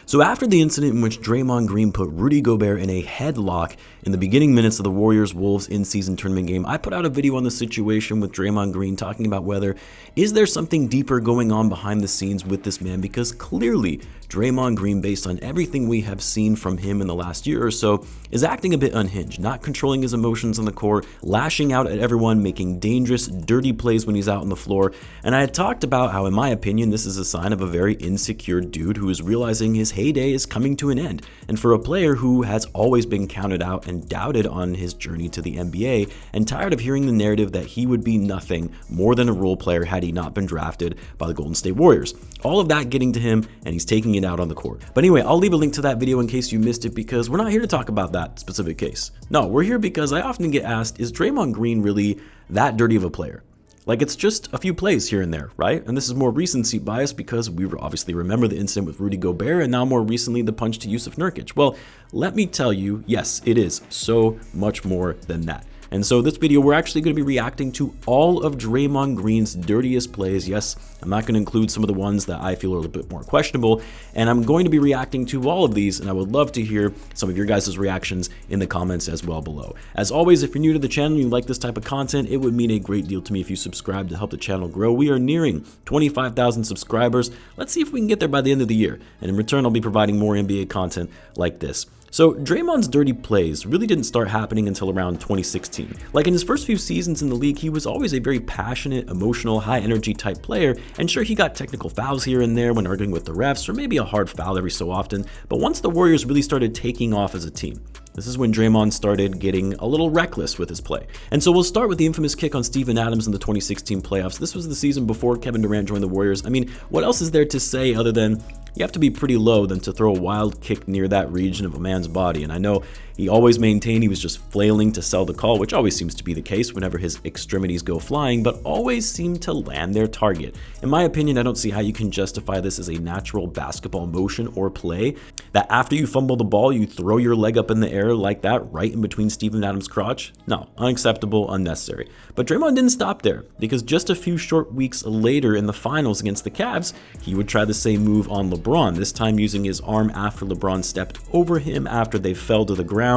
So after the incident in which Draymond Green put Rudy Gobert in a headlock in the beginning minutes of the Warriors-Wolves in-season tournament game, I put out a video on the situation with Draymond Green talking about whether is there something deeper going on behind the scenes with this man, because clearly Draymond Green, based on everything we have seen from him in the last year or so, is acting a bit unhinged, not controlling his emotions on the court, lashing out at everyone, making dangerous, dirty plays when he's out on the floor. And I had talked about how, in my opinion, this is a sign of a very insecure dude who is realizing his heyday is coming to an end. And for a player who has always been counted out and doubted on his journey to the NBA, and tired of hearing the narrative that he would be nothing more than a role player had he not been drafted by the Golden State Warriors. All of that getting to him, and he's taking it out on the court. But anyway, I'll leave a link to that video in case you missed it, because we're not here to talk about that specific case. No, we're here because I often get asked, is Draymond Green really that dirty of a player? Like, it's just a few plays here and there, right? And this is more recency bias because we obviously remember the incident with Rudy Gobert, and now more recently the punch to Jusuf Nurkic. Well, let me tell you, yes, it is so much more than that. And so this video, we're actually going to be reacting to all of Draymond Green's dirtiest plays. Yes, I'm not going to include some of the ones that I feel are a little bit more questionable, and I'm going to be reacting to all of these, and I would love to hear some of your guys' reactions in the comments as well below. As always, if you're new to the channel and you like this type of content, it would mean a great deal to me if you subscribe to help the channel grow. We are nearing 25,000 subscribers. Let's see if we can get there by the end of the year, and in return, I'll be providing more NBA content like this. So Draymond's dirty plays really didn't start happening until around 2016. Like, in his first few seasons in the league, he was always a very passionate, emotional, high energy type player, and sure, he got technical fouls here and there when arguing with the refs, or maybe a hard foul every so often, but once the Warriors really started taking off as a team, this is when Draymond started getting a little reckless with his play. And so we'll start with the infamous kick on Steven Adams in the 2016 playoffs. This was the season before Kevin Durant joined the Warriors. I mean, what else is there to say other than you have to be pretty low than to throw a wild kick near that region of a man's body? And I know he always maintained he was just flailing to sell the call, which always seems to be the case whenever his extremities go flying, but always seem to land their target. In my opinion, I don't see how you can justify this as a natural basketball motion or play, that after you fumble the ball, you throw your leg up in the air like that right in between Steven Adams' crotch. No, unacceptable, unnecessary. But Draymond didn't stop there, because just a few short weeks later in the finals against the Cavs, he would try the same move on LeBron, this time using his arm after LeBron stepped over him after they fell to the ground,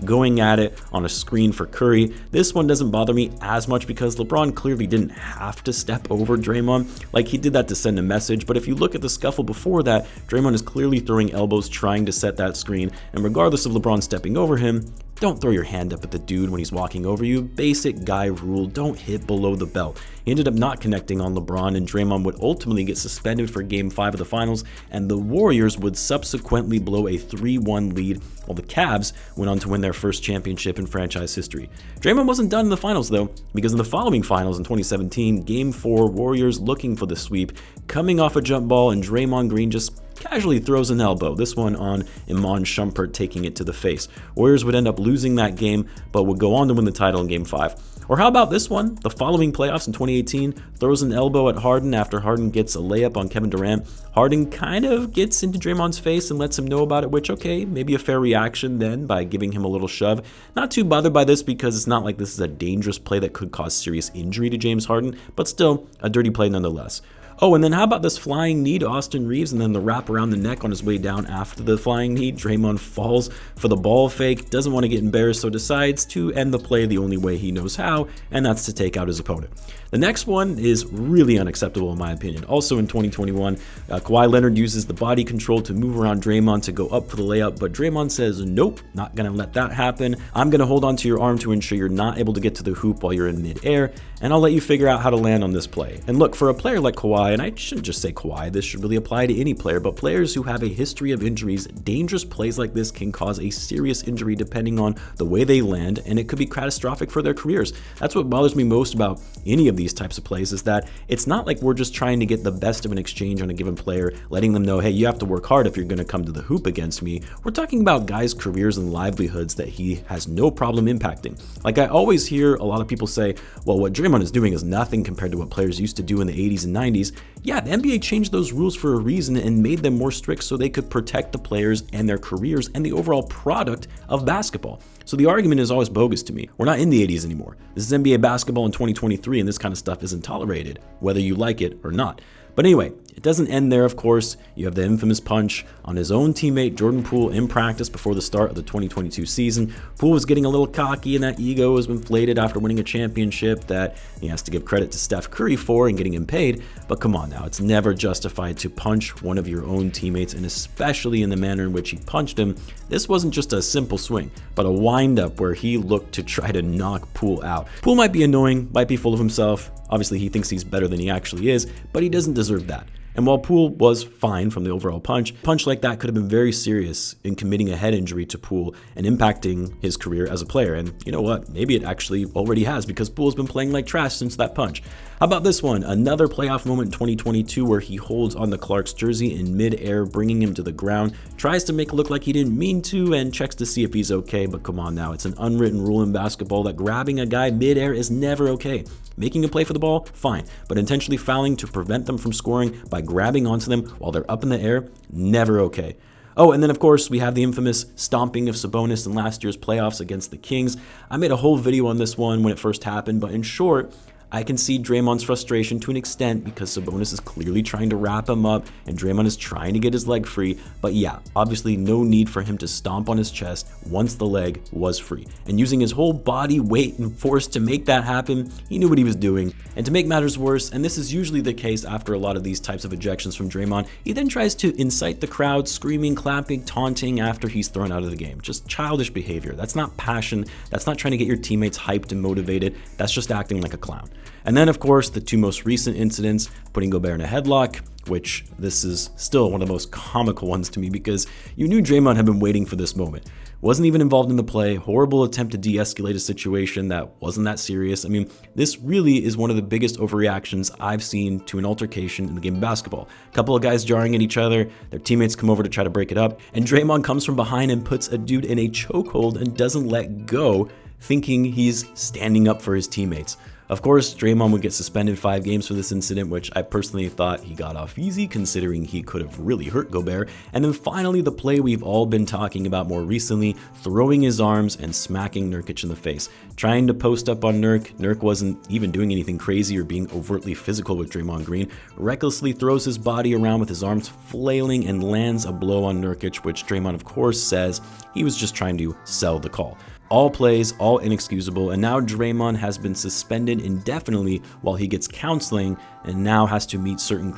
going at it on a screen for Curry. This one doesn't bother me as much because LeBron clearly didn't have to step over Draymond. Like, he did that to send a message, but if you look at the scuffle before that, Draymond is clearly throwing elbows trying to set that screen, and regardless of LeBron stepping over him, don't throw your hand up at the dude when he's walking over you. Basic guy rule, don't hit below the belt. He ended up not connecting on LeBron, and Draymond would ultimately get suspended for Game 5 of the finals, and the Warriors would subsequently blow a 3-1 lead, while the Cavs went on to win their first championship in franchise history. Draymond wasn't done in the finals though, because in the following finals in 2017, Game 4, Warriors looking for the sweep, coming off a jump ball, and Draymond Green just casually throws an elbow, this one on Iman Shumpert, taking it to the face. Warriors would end up losing that game, but would go on to win the title in Game 5. Or how about this one? The following playoffs in 2018, throws an elbow at Harden after Harden gets a layup on Kevin Durant. Harden kind of gets into Draymond's face and lets him know about it, which, okay, maybe a fair reaction then by giving him a little shove. Not too bothered by this because it's not like this is a dangerous play that could cause serious injury to James Harden, but still a dirty play nonetheless. Oh, and then how about this flying knee to Austin Reeves and then the wrap around the neck on his way down after the flying knee? Draymond falls for the ball fake, doesn't want to get embarrassed, so decides to end the play the only way he knows how, and that's to take out his opponent. The next one is really unacceptable in my opinion. Also in 2021, Kawhi Leonard uses the body control to move around Draymond to go up for the layup, but Draymond says, nope, not gonna let that happen. I'm gonna hold onto your arm to ensure you're not able to get to the hoop while you're in midair, and I'll let you figure out how to land on this play. And look, for a player like Kawhi, and I shouldn't just say Kawhi, this should really apply to any player, but players who have a history of injuries, dangerous plays like this can cause a serious injury depending on the way they land, and it could be catastrophic for their careers. That's what bothers me most about any of these types of plays, is that it's not like we're just trying to get the best of an exchange on a given player, letting them know, hey, you have to work hard if you're going to come to the hoop against me. We're talking about guys' careers and livelihoods that he has no problem impacting. Like, I always hear a lot of people say, well, what Draymond is doing is nothing compared to what players used to do in the 80s and 90s. Yeah, the NBA changed those rules for a reason and made them more strict so they could protect the players and their careers and the overall product of basketball. So the argument is always bogus to me. We're not in the 80s anymore. This is NBA basketball in 2023, and this kind of stuff isn't tolerated, whether you like it or not. But anyway, it doesn't end there, of course. You have the infamous punch on his own teammate Jordan Poole in practice before the start of the 2022 season. Poole was getting a little cocky and that ego was inflated after winning a championship that he has to give credit to Steph Curry for and getting him paid. But come on now, it's never justified to punch one of your own teammates, and especially in the manner in which he punched him. This wasn't just a simple swing, but a wind-up where he looked to try to knock Poole out. Poole might be annoying, might be full of himself. Obviously, he thinks he's better than he actually is, but he doesn't deserve that. And while Poole was fine from the overall punch like that could have been very serious in committing a head injury to Poole and impacting his career as a player. And you know what? Maybe it actually already has, because Poole's been playing like trash since that punch. How about this one? Another playoff moment in 2022 where he holds on to Clark's jersey in mid-air, bringing him to the ground, tries to make it look like he didn't mean to, and checks to see if he's okay. But come on now, it's an unwritten rule in basketball that grabbing a guy mid-air is never okay. Making a play for the ball, fine, but intentionally fouling to prevent them from scoring by grabbing onto them while they're up in the air, never okay. Oh, and then of course we have the infamous stomping of Sabonis in last year's playoffs against the Kings. I made a whole video on this one when it first happened, but in short, I can see Draymond's frustration to an extent because Sabonis is clearly trying to wrap him up and Draymond is trying to get his leg free. But yeah, obviously no need for him to stomp on his chest once the leg was free. And using his whole body weight and force to make that happen, he knew what he was doing. And to make matters worse, and this is usually the case after a lot of these types of ejections from Draymond, he then tries to incite the crowd, screaming, clapping, taunting after he's thrown out of the game. Just childish behavior. That's not passion. That's not trying to get your teammates hyped and motivated. That's just acting like a clown. And then, of course, the two most recent incidents, putting Gobert in a headlock, which this is still one of the most comical ones to me because you knew Draymond had been waiting for this moment. Wasn't even involved in the play, horrible attempt to de-escalate a situation that wasn't that serious. I mean, this really is one of the biggest overreactions I've seen to an altercation in the game of basketball. A couple of guys jarring at each other, their teammates come over to try to break it up, and Draymond comes from behind and puts a dude in a chokehold and doesn't let go, thinking he's standing up for his teammates. Of course, Draymond would get suspended 5 games for this incident, which I personally thought he got off easy considering he could have really hurt Gobert. And then finally, the play we've all been talking about more recently, throwing his arms and smacking Nurkic in the face. Trying to post up on Nurk. Nurk wasn't even doing anything crazy or being overtly physical with Draymond Green. Recklessly throws his body around with his arms flailing and lands a blow on Nurkic, which Draymond of course says he was just trying to sell the call. All plays, all inexcusable, and now Draymond has been suspended indefinitely while he gets counseling and now has to meet certain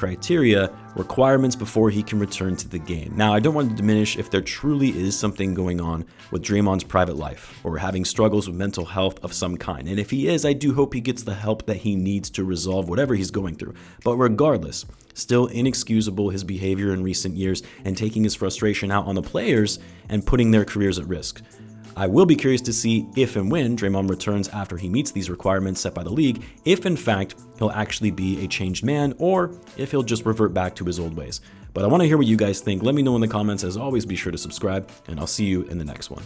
requirements before he can return to the game. Now, I don't want to diminish if there truly is something going on with Draymond's private life or having struggles with mental health of some kind. And if he is, I do hope he gets the help that he needs to resolve whatever he's going through. But regardless, still inexcusable his behavior in recent years and taking his frustration out on the players and putting their careers at risk. I will be curious to see if and when Draymond returns after he meets these requirements set by the league, if in fact he'll actually be a changed man or if he'll just revert back to his old ways. But I want to hear what you guys think. Let me know in the comments. As always, be sure to subscribe, and I'll see you in the next one.